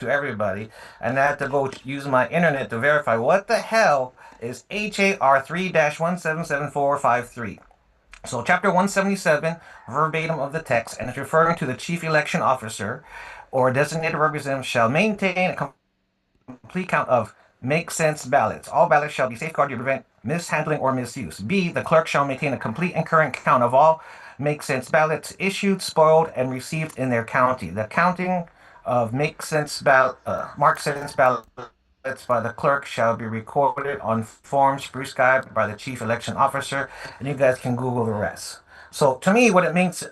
to everybody, and I had to go use my internet to verify what the hell is HAR 3-1777453. So, Chapter 177, verbatim of the text, and it's referring to the chief election officer or designated representative shall maintain a complete count of make sense ballots. All ballots shall be safeguarded to prevent mishandling or misuse. B, the clerk shall maintain a complete and current count of all make sense ballots issued, spoiled, and received in their county. The counting of mark sense ballots by the clerk shall be recorded on forms prescribed by the chief election officer, and you guys can Google the rest. So to me, what it means,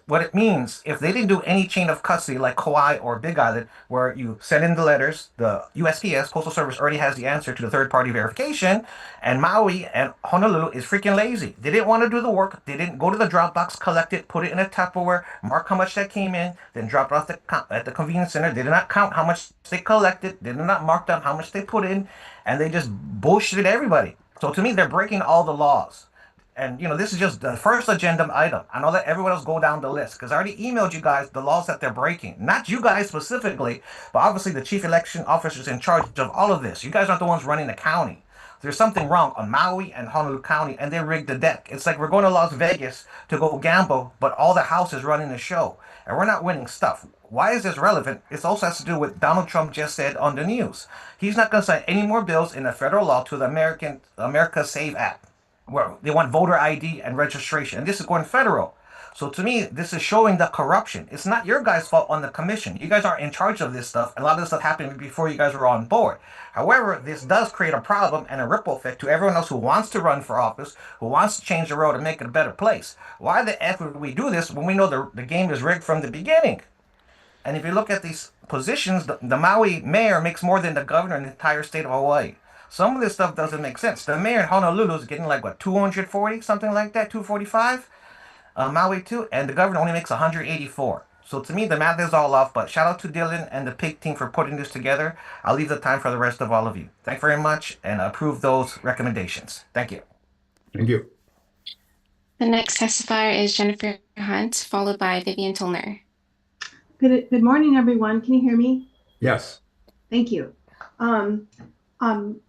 if they didn't do any chain of custody like Kauai or Big Island, where you send in the letters, the USPS Postal Service already has the answer to the third-party verification, and Maui and Honolulu is freaking lazy. They didn't want to do the work. They didn't go to the Dropbox, collect it, put it in a Tupperware, mark how much that came in, then drop it off at the convenience center. They did not count how much they collected. They did not mark down how much they put in, and they just bullshitted everybody. So to me, they're breaking all the laws. And this is just the first agenda item. I know that everyone else go down the list because I already emailed you guys the laws that they're breaking. Not you guys specifically, but obviously the chief election officers in charge of all of this. You guys aren't the ones running the county. There's something wrong on Maui and Honolulu County, and they rigged the deck. It's like we're going to Las Vegas to go gamble, but all the houses running the show, and we're not winning stuff. Why is this relevant? It also has to do with Donald Trump just said on the news. He's not going to sign any more bills in the federal law to the America Save Act, where they want voter ID and registration. And this is going federal. So to me, this is showing the corruption. It's not your guys' fault on the commission. You guys aren't in charge of this stuff. A lot of this stuff happened before you guys were on board. However, this does create a problem and a ripple effect to everyone else who wants to run for office, who wants to change the world and make it a better place. Why the F would we do this when we know the game is rigged from the beginning? And if you look at these positions, the Maui mayor makes more than the governor in the entire state of Hawaii. Some of this stuff doesn't make sense. The mayor in Honolulu is getting like what, 240, something like that, 245. Maui too, and the governor only makes 184. So to me, the math is all off. But shout out to Dylan and the PIG team for putting this together. I'll leave the time for the rest of all of you. Thank you very much, and approve those recommendations. Thank you. Thank you. The next testifier is Jennifer Hunt, followed by Vivian Tilner. Good morning, everyone. Can you hear me? Yes. Thank you.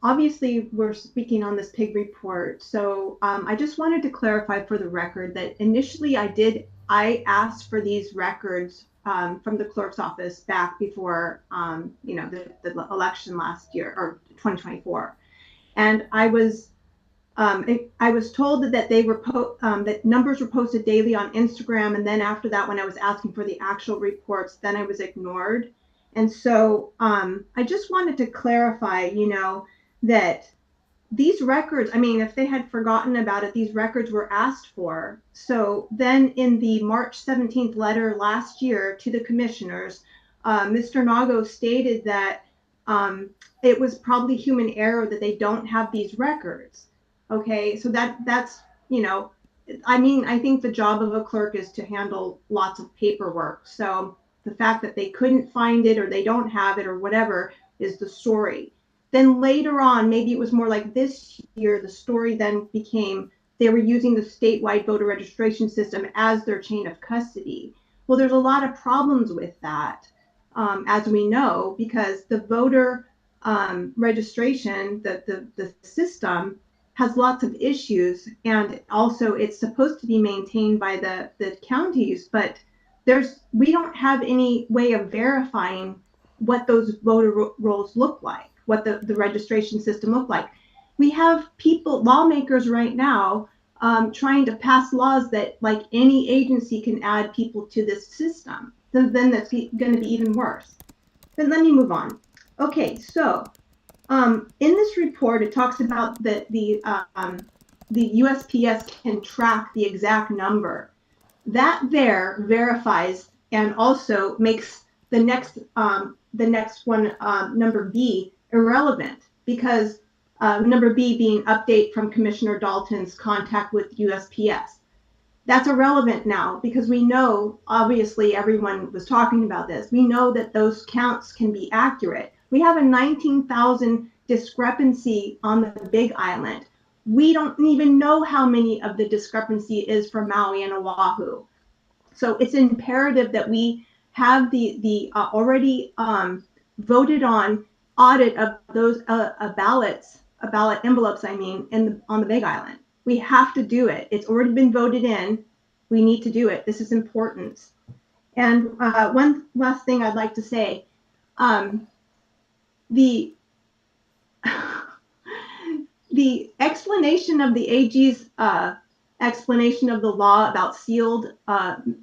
Obviously, we're speaking on this PIG report. So I just wanted to clarify for the record that initially I asked for these records from the clerk's office back before, the election last year or 2024. And I was told that they were that numbers were posted daily on Instagram, and then after that, when I was asking for the actual reports, then I was ignored. And so I just wanted to clarify, that these records, if they had forgotten about it, these records were asked for. So then in the March 17th letter last year to the commissioners, Mr. Nago stated that it was probably human error that they don't have these records. Okay, so that's, I think the job of a clerk is to handle lots of paperwork. So the fact that they couldn't find it or they don't have it or whatever is the story. Then later on, maybe it was more like this year, the story then became they were using the statewide voter registration system as their chain of custody. Well, there's a lot of problems with that, as we know, because the voter registration, the system has lots of issues, and also it's supposed to be maintained by the counties, but we don't have any way of verifying what those voter rolls look like, what the registration system look like. We have lawmakers right now trying to pass laws that like any agency can add people to this system. So then that's going to be even worse. But let me move on. Okay, so in this report, it talks about that the USPS can track the exact number. That there verifies and also makes the next one, number B, irrelevant, because number B being update from Commissioner Dalton's contact with USPS. That's irrelevant now because we know, obviously everyone was talking about this, we know that those counts can be accurate. We have a 19,000 discrepancy on the Big Island. We don't even know how many of the discrepancy is for Maui and Oahu. So it's imperative that we have the already voted on audit of those ballot envelopes, on the Big Island. We have to do it. It's already been voted in. We need to do it. This is important. And one last thing I'd like to say, the the explanation of the AG's explanation of the law about sealed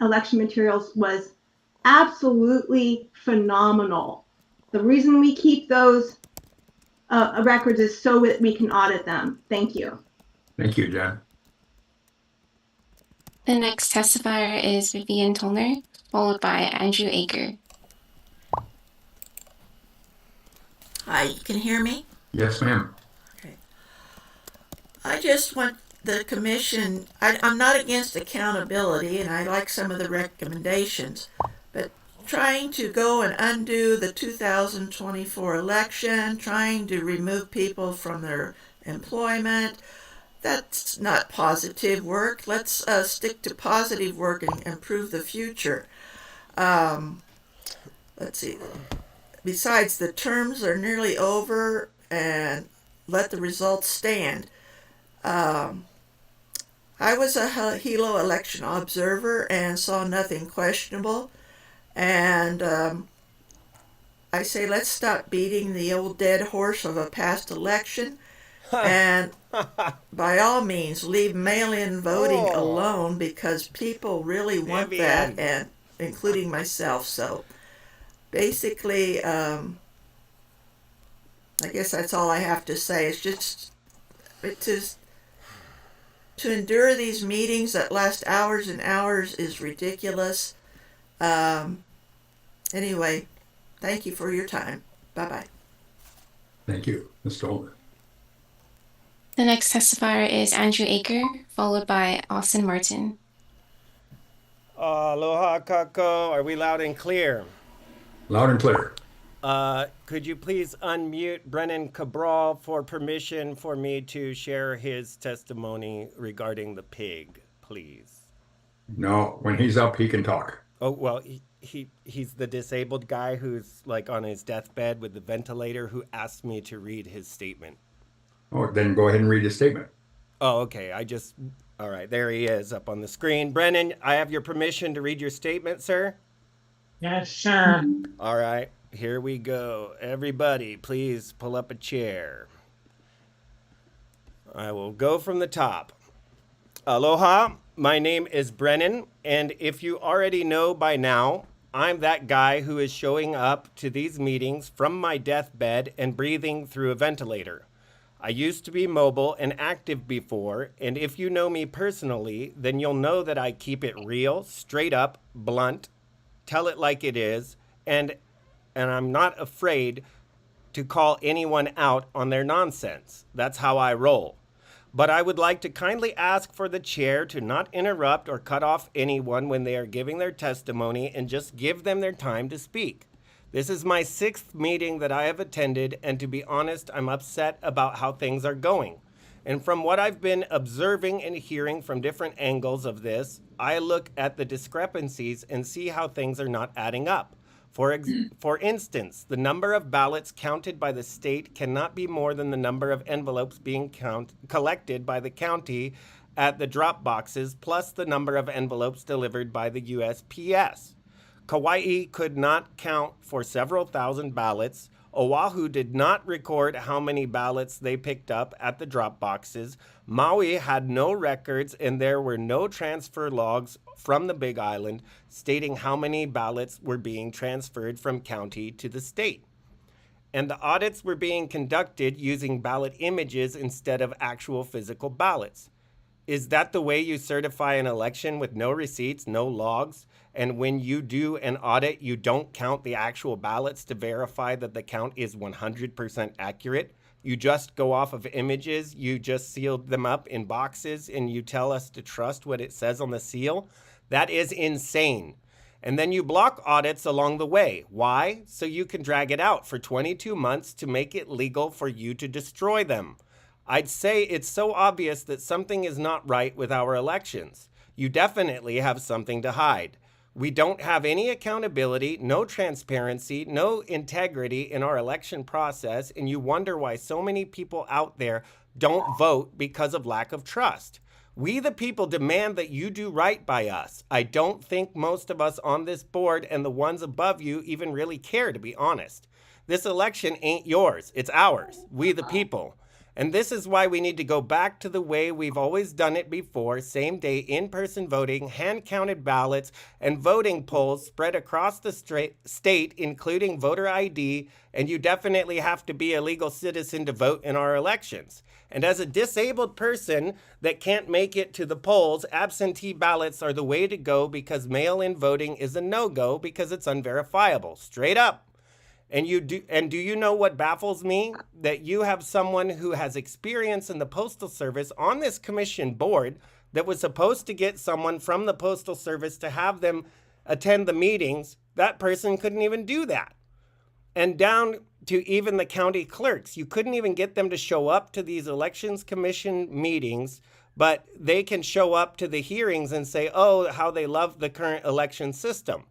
election materials was absolutely phenomenal. The reason we keep those records is so that we can audit them. Thank you. Thank you, Jen. The next testifier is Vivian Tollner, followed by Andrew Aker. Hi, you can hear me? Yes, ma'am. Okay. I just want the commission, I'm not against accountability, and I like some of the recommendations, but trying to go and undo the 2024 election, trying to remove people from their employment, that's not positive work. Let's stick to positive work and improve the future. Let's see. Besides, the terms are nearly over, and let the results stand. I was a Hilo election observer and saw nothing questionable. And I say let's stop beating the old dead horse of a past election. And by all means, leave mail-in voting alone, because people really want that, and including myself. So basically, I guess that's all I have to say. It's just to endure these meetings that last hours and hours is ridiculous. Anyway, thank you for your time. Bye-bye. Thank you, Ms. Tollner. The next testifier is Andrew Aker, followed by Austin Martin. Aloha, Kako. Are we loud and clear? Loud and clear. Could you please unmute Brennan Cabral for permission for me to share his testimony regarding the pig, please? No, when he's up, he can talk. Oh, well, he's the disabled guy who's like on his deathbed with the ventilator who asked me to read his statement. Oh, then go ahead and read his statement. Oh, okay. All right, there he is up on the screen. Brennan, I have your permission to read your statement, sir? Yes, sir. All right, here we go. Everybody, please pull up a chair. I will go from the top. Aloha, my name is Brennan, and if you already know by now, I'm that guy who is showing up to these meetings from my deathbed and breathing through a ventilator. I used to be mobile and active before, and if you know me personally, then you'll know that I keep it real, straight up, blunt, tell it like it is, and I'm not afraid to call anyone out on their nonsense. That's how I roll. But I would like to kindly ask for the chair to not interrupt or cut off anyone when they are giving their testimony, and just give them their time to speak. This is my 6th meeting that I have attended, and to be honest, I'm upset about how things are going. And from what I've been observing and hearing from different angles of this, I look at the discrepancies and see how things are not adding up. For instance, the number of ballots counted by the state cannot be more than the number of envelopes being collected by the county at the drop boxes, plus the number of envelopes delivered by the USPS. Kauai could not count for several thousand ballots. Oahu did not record how many ballots they picked up at the drop boxes. Maui had no records, and there were no transfer logs from the Big Island stating how many ballots were being transferred from county to the state. And the audits were being conducted using ballot images instead of actual physical ballots. Is that the way you certify an election, with no receipts, no logs? And when you do an audit, you don't count the actual ballots to verify that the count is 100% accurate? You just go off of images, you just sealed them up in boxes, and you tell us to trust what it says on the seal? That is insane. And then you block audits along the way. Why? So you can drag it out for 22 months to make it legal for you to destroy them. I'd say it's so obvious that something is not right with our elections. You definitely have something to hide. We don't have any accountability, no transparency, no integrity in our election process, and you wonder why so many people out there don't vote because of lack of trust. We, the people, demand that you do right by us. I don't think most of us on this board and the ones above you even really care, to be honest. This election ain't yours, it's ours, we the people. And this is why we need to go back to the way we've always done it before, same day in-person voting, hand-counted ballots, and voting polls spread across the state, including voter ID, and you definitely have to be a legal citizen to vote in our elections. And as a disabled person that can't make it to the polls, absentee ballots are the way to go because mail-in voting is a no-go because it's unverifiable, straight up. And do you know what baffles me? That you have someone who has experience in the Postal Service on this commission board that was supposed to get someone from the Postal Service to have them attend the meetings. That person couldn't even do that. And down to even the county clerks, you couldn't even get them to show up to these elections commission meetings, but they can show up to the hearings and say, oh, how they love the current election system.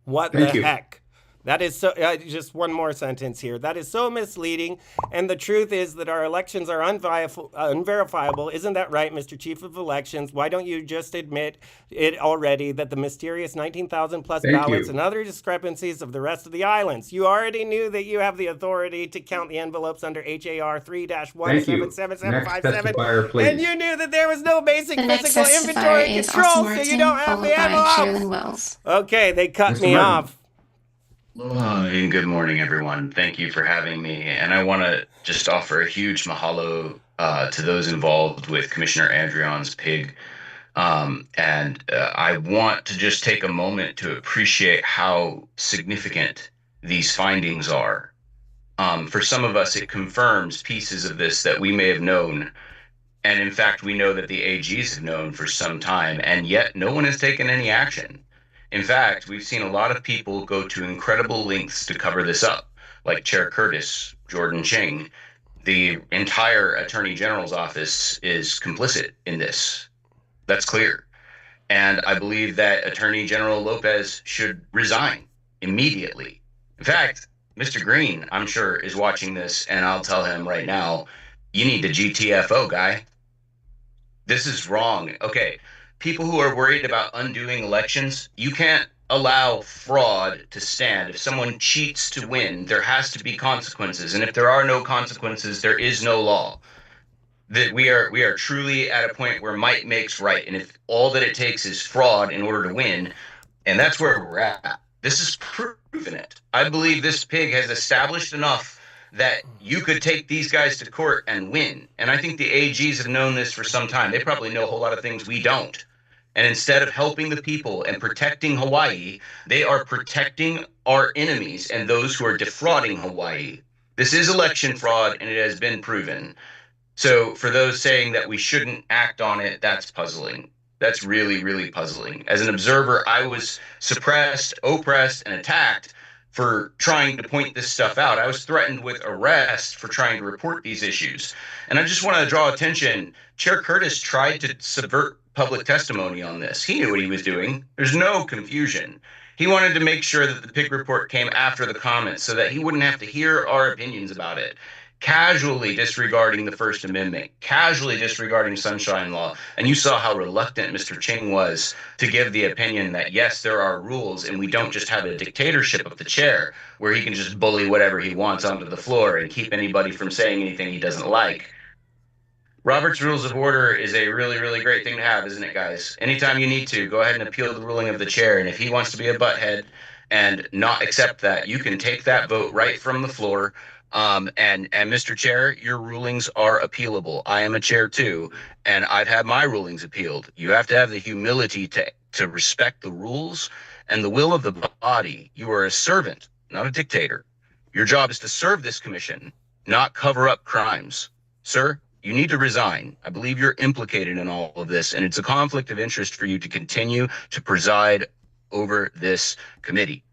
What the heck? That is so, just one more sentence here. That is so misleading. And the truth is that our elections are unverifiable. Isn't that right, Mr. Chief of Elections? Why don't you just admit it already that the mysterious 19,000 plus ballots and other discrepancies of the rest of the islands? You already knew that you have the authority to count the envelopes under HAR 3-1777757. And you knew that there was no basic physical inventory control, so you don't have the envelopes. Okay, they cut me off. Aloha and good morning, everyone. Thank you for having me. And I want to just offer a huge mahalo to those involved with Commissioner Andreon's pig. I want to just take a moment to appreciate how significant these findings are. For some of us, it confirms pieces of this that we may have known. And in fact, we know that the AGs have known for some time, and yet no one has taken any action. In fact, we've seen a lot of people go to incredible lengths to cover this up, like Chair Curtis, Jordan Ching. The entire Attorney General's office is complicit in this. That's clear. And I believe that Attorney General Lopez should resign immediately. In fact, Mr. Green, I'm sure, is watching this, and I'll tell him right now, you need to GTFO, guy. This is wrong. Okay. People who are worried about undoing elections, you can't allow fraud to stand. If someone cheats to win, there has to be consequences. And if there are no consequences, there is no law. That we are truly at a point where might makes right. And if all that it takes is fraud in order to win, and that's where we're at. This is proven it. I believe this pig has established enough that you could take these guys to court and win. And I think the AGs have known this for some time. They probably know a whole lot of things we don't. And instead of helping the people and protecting Hawaii, they are protecting our enemies and those who are defrauding Hawaii. This is election fraud, and it has been proven. So for those saying that we shouldn't act on it, that's puzzling. That's really, really puzzling. As an observer, I was suppressed, oppressed, and attacked for trying to point this stuff out. I was threatened with arrest for trying to report these issues. And I just want to draw attention. Chair Curtis tried to subvert public testimony on this. He knew what he was doing. There's no confusion. He wanted to make sure that the pig report came after the comments so that he wouldn't have to hear our opinions about it. Casually disregarding the First Amendment, casually disregarding Sunshine Law. And you saw how reluctant Mr. Ching was to give the opinion that, yes, there are rules and we don't just have a dictatorship of the chair where he can just bully whatever he wants onto the floor and keep anybody from saying anything he doesn't like. Robert's Rules of Order is a really, really great thing to have, isn't it, guys? Anytime you need to, go ahead and appeal the ruling of the chair. And if he wants to be a butthead and not accept that, you can take that vote right from the floor. And Mr. Chair, your rulings are appealable. I am a chair too, and I've had my rulings appealed. You have to have the humility to respect the rules and the will of the body. You are a servant, not a dictator. Your job is to serve this commission, not cover up crimes. Sir, you need to resign. I believe you're implicated in all of this, and it's a conflict of interest for you to continue to preside over this committee.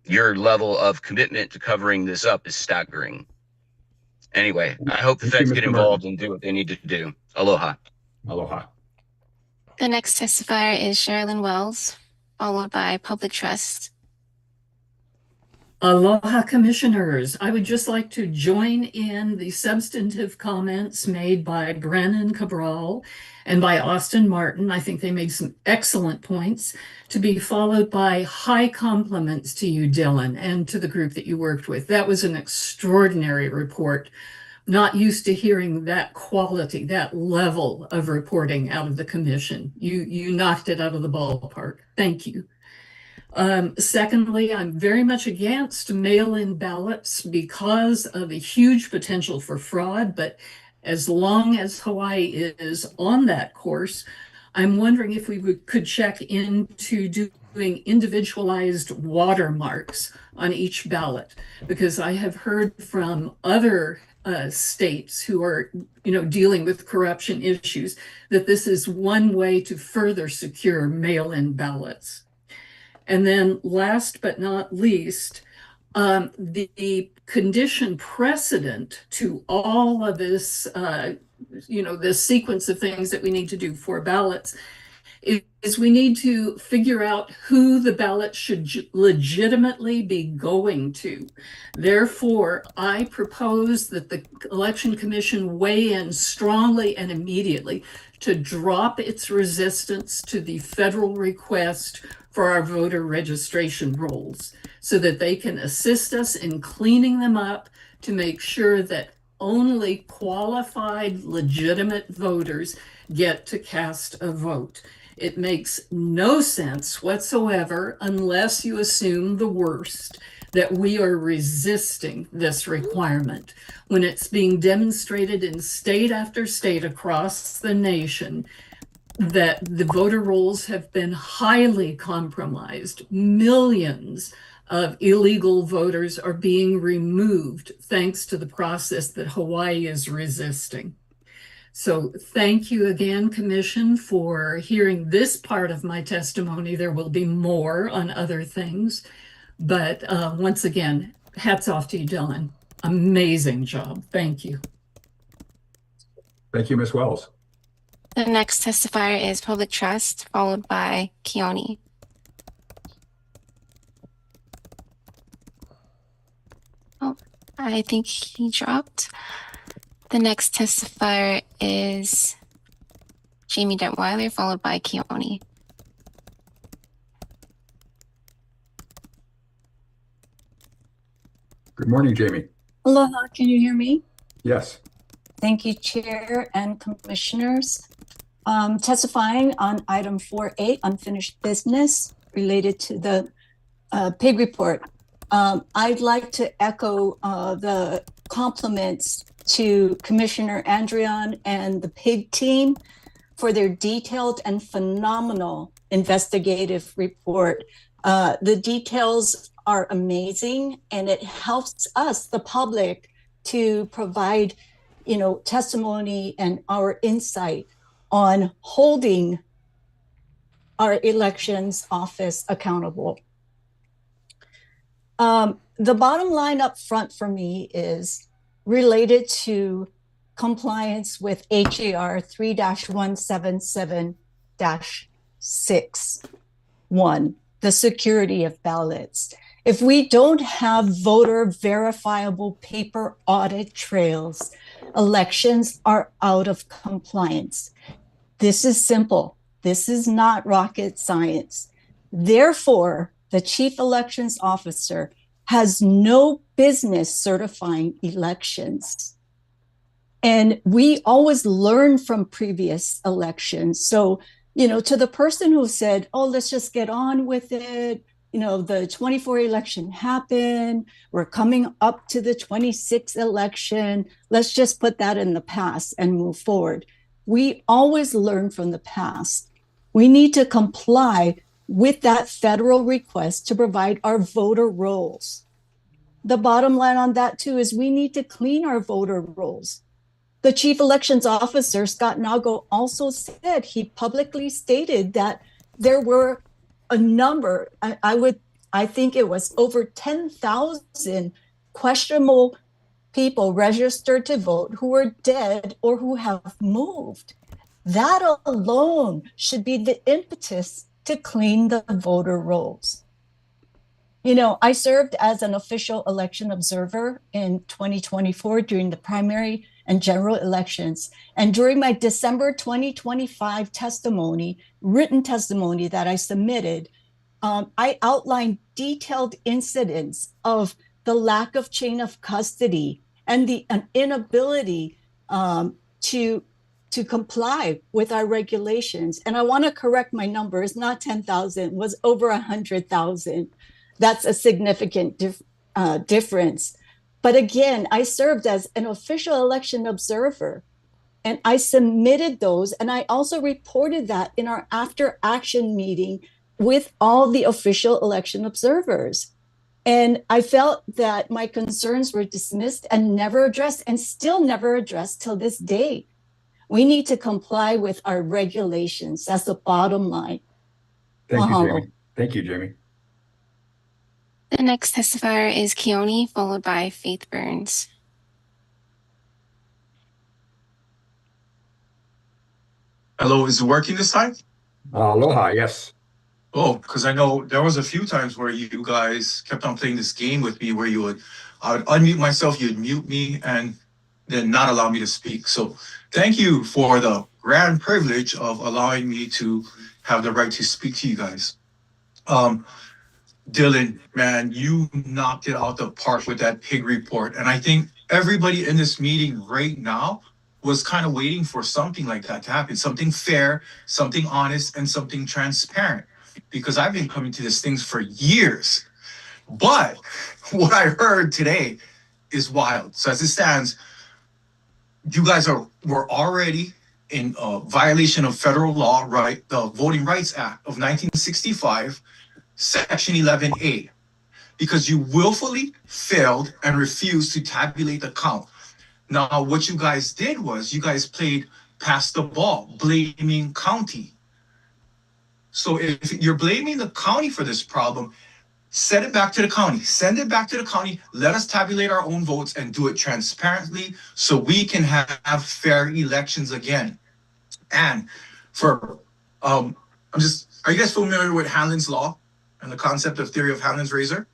Your level of commitment to covering this up is staggering. Anyway, I hope the feds get involved and do what they need to do. Aloha. Aloha. The next testifier is Sherilyn Wells, followed by Public Trust. Aloha, Commissioners. I would just like to join in the substantive comments made by Brennan Cabral and by Austin Martin. I think they made some excellent points, to be followed by high compliments to you, Dylan, and to the group that you worked with. That was an extraordinary report. Not used to hearing that quality, that level of reporting out of the commission. You knocked it out of the ballpark. Thank you. Secondly, I'm very much against mail-in ballots because of a huge potential for fraud, but as long as Hawaii is on that course, I'm wondering if we could check into doing individualized watermarks on each ballot, because I have heard from other states who are, dealing with corruption issues, that this is one way to further secure mail-in ballots. And then last but not least, the condition precedent to all of this, this sequence of things that we need to do for ballots is we need to figure out who the ballot should legitimately be going to. Therefore, I propose that the Election Commission weigh in strongly and immediately to drop its resistance to the federal request for our voter registration rolls, so that they can assist us in cleaning them up to make sure that only qualified, legitimate voters get to cast a vote. It makes no sense whatsoever, unless you assume the worst, that we are resisting this requirement when it's being demonstrated in state after state across the nation that the voter rolls have been highly compromised. Millions of illegal voters are being removed thanks to the process that Hawaii is resisting. So thank you again, Commission, for hearing this part of my testimony. There will be more on other things, but once again, hats off to you, Dylan. Amazing job. Thank you. Thank you, Ms. Wells. The next testifier is Public Trust, followed by Keone. Oh, I think he dropped. The next testifier is Jamie Detweiler, followed by Keone. Good morning, Jamie. Aloha, can you hear me? Yes. Thank you, Chair and Commissioners. Testifying on item 4A, unfinished business related to the pig report. I'd like to echo the compliments to Commissioner Andrian and the pig team for their detailed and phenomenal investigative report. The details are amazing, and it helps us, the public, to provide testimony and our insight on holding our elections office accountable. The bottom line up front for me is related to compliance with HAR 3-177-6, the security of ballots. If we don't have voter verifiable paper audit trails, elections are out of compliance. This is simple. This is not rocket science. Therefore, the Chief Elections Officer has no business certifying elections. And we always learn from previous elections. So, to the person who said, oh, let's just get on with it. The 24 election happened. We're coming up to the 26th election. Let's just put that in the past and move forward. We always learn from the past. We need to comply with that federal request to provide our voter rolls. The bottom line on that too is we need to clean our voter rolls. The Chief Elections Officer, Scott Nago, also said, he publicly stated that there were a number, I think it was over 10,000 questionable people registered to vote who are dead or who have moved. That alone should be the impetus to clean the voter rolls. You know, I served as an official election observer in 2024 during the primary and general elections. And during my December 2025 written testimony that I submitted, I outlined detailed incidents of the lack of chain of custody and the inability to comply with our regulations. And I want to correct my number. It's not 10,000, it was over 100,000. That's a significant difference. But again, I served as an official election observer, and I submitted those, and I also reported that in our after action meeting with all the official election observers. And I felt that my concerns were dismissed and never addressed, and still never addressed till this day. We need to comply with our regulations. That's the bottom line. Thank you, Jamie. Thank you, Jamie. The next testifier is Keone, followed by Faith Burns. Hello, is it working this time? Aloha, yes. Oh, because I know there was a few times where you guys kept on playing this game with me where I would unmute myself, you'd mute me, and then not allow me to speak. So thank you for the grand privilege of allowing me to have the right to speak to you guys. Dylan, man, you knocked it out the park with that pig report. And I think everybody in this meeting right now was kind of waiting for something like that to happen, something fair, something honest, and something transparent. Because I've been coming to these things for years. But what I heard today is wild. So as it stands, you guys were already in violation of federal law, right? The Voting Rights Act of 1965, Section 11A, because you willfully failed and refused to tabulate the count. Now, what you guys did was you guys played pass the ball, blaming county. So if you're blaming the county for this problem, send it back to the county. Send it back to the county. Let us tabulate our own votes and do it transparently so we can have fair elections again. And for, are you guys familiar with Hanlon's Law and the concept of theory of Hanlon's razor?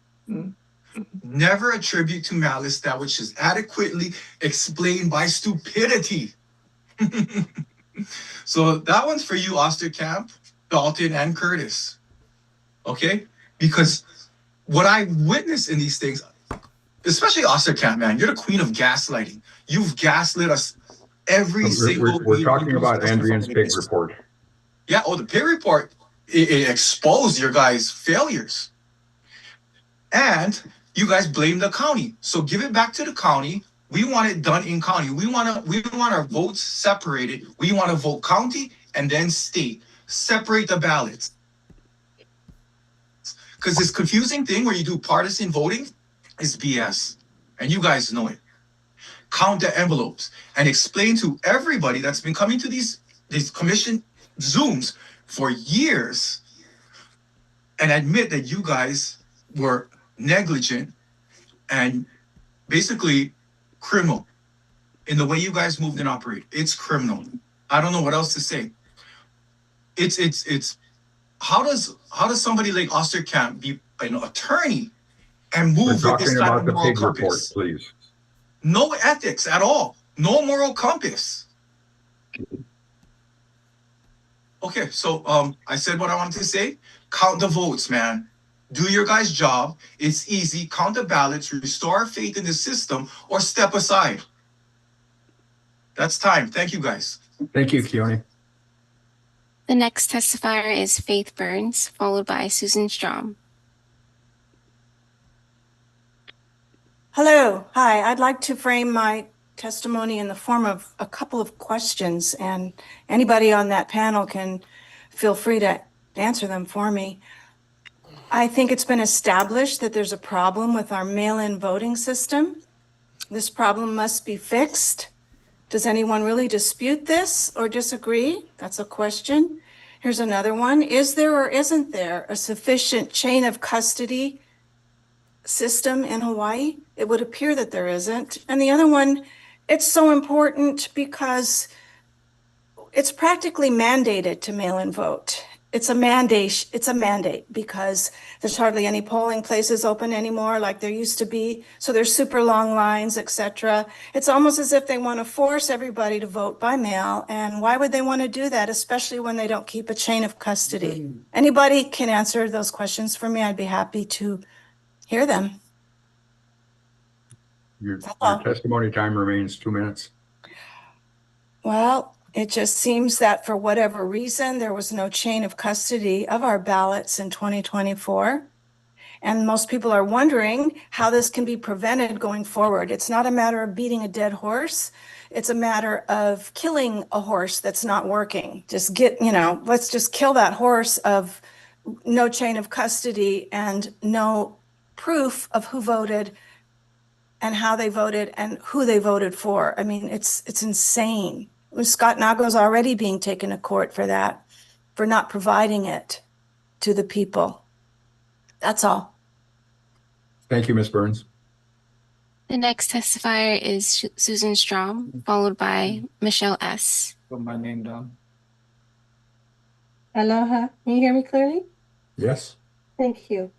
Never attribute to malice that which is adequately explained by stupidity. So that one's for you, Osterkamp, Dalton, and Curtis. Okay? Because what I witnessed in these things, especially Osterkamp, man, you're the queen of gaslighting. You've gaslit us every single We're talking about Andrian's pig report. Yeah, the pig report, it exposed your guys' failures. And you guys blame the county. So give it back to the county. We want it done in county. We want our votes separated. We want to vote county and then state. Separate the ballots. Because this confusing thing where you do partisan voting is BS. And you guys know it. Count the envelopes and explain to everybody that's been coming to these commission Zooms for years and admit that you guys were negligent and basically criminal in the way you guys moved and operate. It's criminal. I don't know what else to say. It's how does somebody like Osterkamp be an attorney and move with this kind of moral compass? Report, please. No ethics at all. No moral compass. Okay, so I said what I wanted to say. Count the votes, man. Do your guys' job. It's easy. Count the ballots, restore our faith in the system, or step aside. That's time. Thank you, guys. Thank you, Keone. The next testifier is Faith Burns, followed by Susan Strom. Hello. Hi. I'd like to frame my testimony in the form of a couple of questions, and anybody on that panel can feel free to answer them for me. I think it's been established that there's a problem with our mail-in voting system. This problem must be fixed. Does anyone really dispute this or disagree? That's a question. Here's another one. Is there or isn't there a sufficient chain of custody system in Hawaii? It would appear that there isn't. And the other one, it's so important because it's practically mandated to mail-in vote. it's a mandate. It's a mandate because there's hardly any polling places open anymore like there used to be. So there's super long lines, etc. It's almost as if they want to force everybody to vote by mail. And why would they want to do that, especially when they don't keep a chain of custody? Anybody can answer those questions for me. I'd be happy to hear them. Your testimony time remains 2 minutes. Well, it just seems that for whatever reason, there was no chain of custody of our ballots in 2024. And most people are wondering how this can be prevented going forward. It's not a matter of beating a dead horse. It's a matter of killing a horse that's not working. Let's just kill that horse of no chain of custody and no proof of who voted and how they voted and who they voted for. I mean, it's insane. Scott Nago's already being taken to court for that, for not providing it to the people. That's all. Thank you, Ms. Burns. The next testifier is Susan Strom, followed by Michelle S. Put my name down. Aloha. Can you hear me clearly? Yes. Thank you.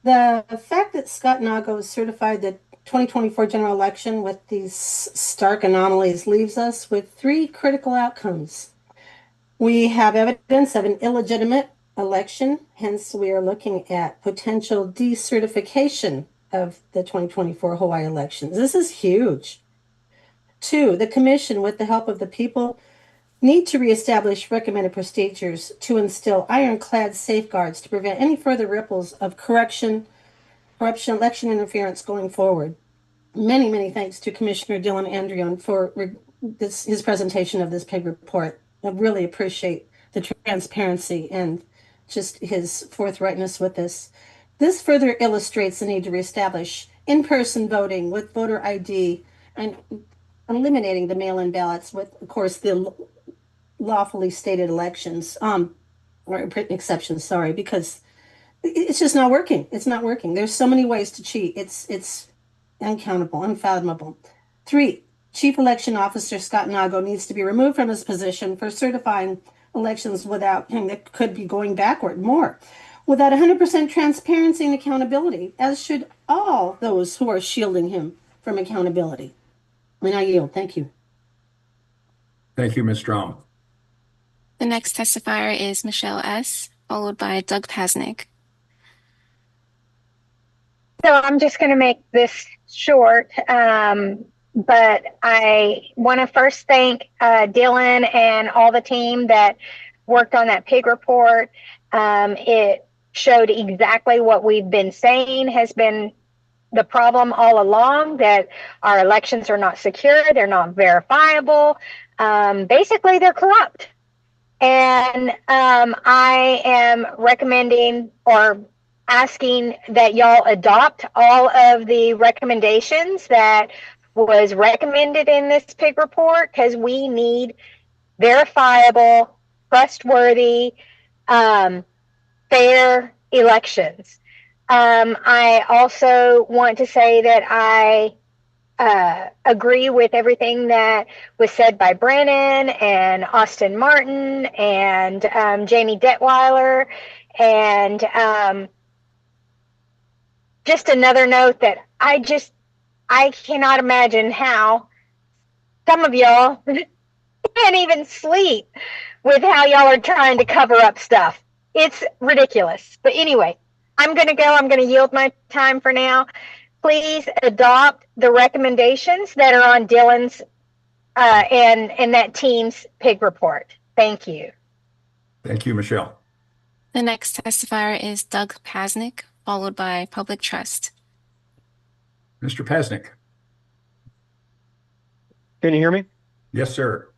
The fact that Scott Nago certified the 2024 general election with these stark anomalies leaves us with three critical outcomes. We have evidence of an illegitimate election, hence we are looking at potential decertification of the 2024 Hawaii elections. This is huge. Two, the commission, with the help of the people, need to reestablish recommended procedures to instill ironclad safeguards to prevent any further ripples of corruption, election interference going forward. Many, many thanks to Commissioner Dylan Andrion for his presentation of this PIG report. I really appreciate the transparency and just his forthrightness with this. This further illustrates the need to reestablish in-person voting with voter ID and eliminating the mail-in ballots with, of course, the lawfully stated elections, or exceptions, sorry, because it's just not working. It's not working. There's so many ways to cheat. It's uncountable, unfathomable. Three, Chief Election Officer Scott Nago needs to be removed from his position for certifying elections without him that could be going backward more. Without 100% transparency and accountability, as should all those who are shielding him from accountability. And I yield. Thank you. Thank you, Ms. Strom. The next testifier is Michelle S., followed by Doug Pasnick. So I'm just going to make this short, but I want to first thank Dylan and all the team that worked on that PIG report. It showed exactly what we've been saying has been the problem all along, that our elections are not secure, they're not verifiable. Basically, they're corrupt. And I am recommending or asking that y'all adopt all of the recommendations that was recommended in this PIG report, because we need verifiable, trustworthy, fair elections. I also want to say that I agree with everything that was said by Brennan and Austin Martin and Jamie Detweiler. And just another note that I cannot imagine how some of y'all can't even sleep with how y'all are trying to cover up stuff. It's ridiculous. But anyway, I'm going to go. I'm going to yield my time for now. Please adopt the recommendations that are on Dylan's and that team's PIG report. Thank you. Thank you, Michelle. The next testifier is Doug Pasnick, followed by Public Trust. Mr. Pasnick. Can you hear me? Yes, sir.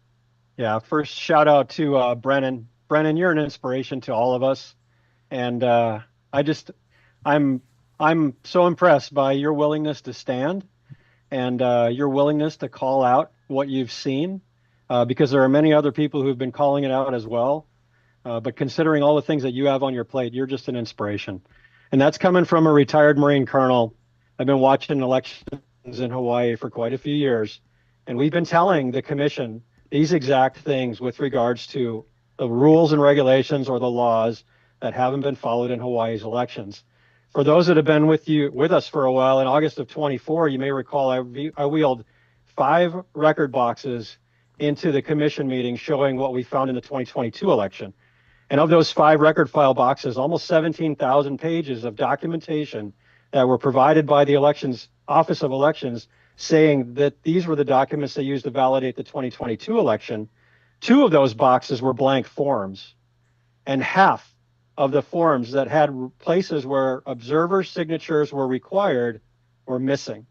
Yeah, first shout out to Brennan. Brennan, you're an inspiration to all of us. And I'm so impressed by your willingness to stand and your willingness to call out what you've seen, because there are many other people who've been calling it out as well. But considering all the things that you have on your plate, you're just an inspiration. And that's coming from a retired Marine colonel. I've been watching elections in Hawaii for quite a few years. And we've been telling the commission these exact things with regards to the rules and regulations or the laws that haven't been followed in Hawaii's elections. For those that have been with us for a while, in August of 24, you may recall I wheeled 5 record boxes into the commission meeting showing what we found in the 2022 election. And of those 5 record file boxes, almost 17,000 pages of documentation that were provided by the Office of Elections saying that these were the documents they used to validate the 2022 election. 2 of those boxes were blank forms, and half of the forms that had places where observer signatures were required were missing.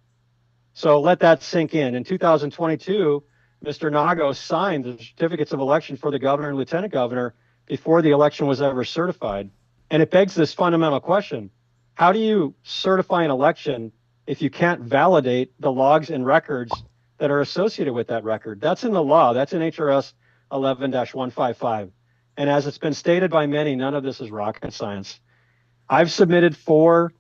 So let that sink in. In 2022, Mr. Nago signed the certificates of election for the governor and lieutenant governor before the election was ever certified. And it begs this fundamental question: how do you certify an election if you can't validate the logs and records that are associated with that record? That's in the law. That's in HRS 11-155. And as it's been stated by many, none of this is rocket science. I've submitted 4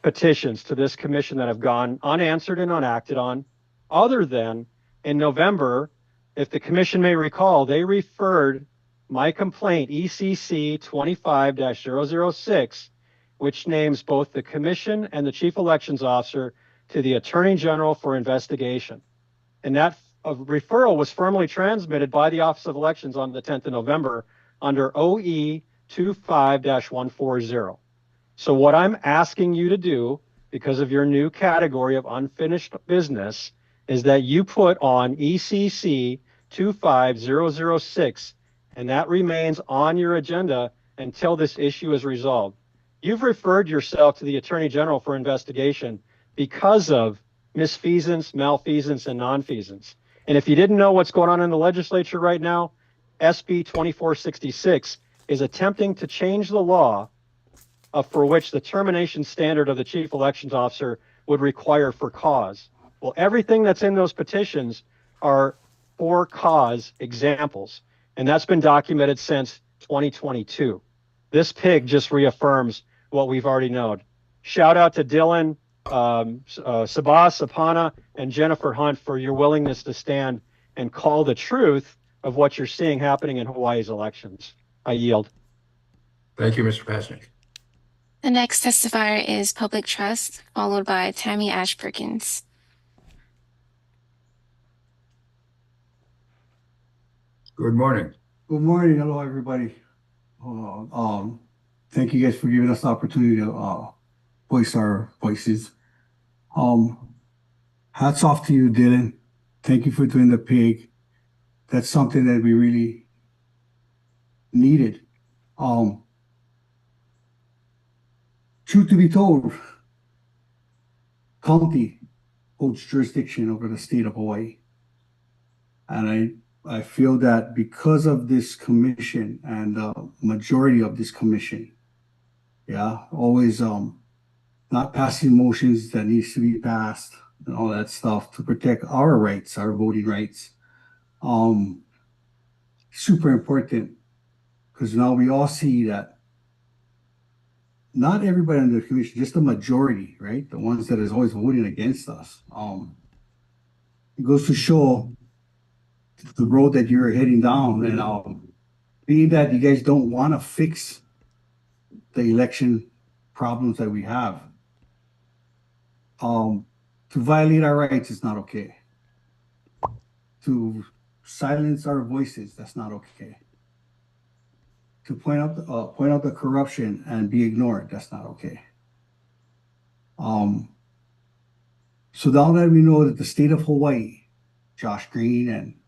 petitions to this commission that have gone unanswered and unacted on, other than in November, if the commission may recall, they referred my complaint, ECC 25-006, which names both the commission and the chief elections officer, to the Attorney General for investigation. And that referral was formally transmitted by the Office of Elections on the 10th of November under OE 25-140. So what I'm asking you to do, because of your new category of unfinished business, is that you put on ECC 25006, and that remains on your agenda until this issue is resolved. You've referred yourself to the Attorney General for investigation because of misfeasance, malfeasance, and nonfeasance. And if you didn't know what's going on in the legislature right now, SB 2466 is attempting to change the law for which the termination standard of the chief elections officer would require for cause. Well, everything that's in those petitions are for cause examples, and that's been documented since 2022. This pig just reaffirms what we've already known. Shout out to Dylan, Sabah Sapana, and Jennifer Hunt for your willingness to stand and call the truth of what you're seeing happening in Hawaii's elections. I yield. Thank you, Mr. Pasnick. The next testifier is Public Trust, followed by Tammy Ash Perkins. Good morning. Good morning. Hello, everybody. Thank you guys for giving us the opportunity to voice our voices. Hats off to you, Dylan. Thank you for doing the pig. That's something that we really needed. Truth to be told, county holds jurisdiction over the state of Hawaii. And I feel that because of this commission and the majority of this commission, always not passing motions that needs to be passed and all that stuff to protect our rights, our voting rights. Super important, because now we all see that not everybody on the commission, just the majority, right? The ones that is always voting against us. It goes to show the road that you're heading down, and being that you guys don't want to fix the election problems that we have. To violate our rights is not okay. To silence our voices, that's not okay. To point out the corruption and be ignored, that's not okay. So now that we know that the state of Hawaii, Josh Green and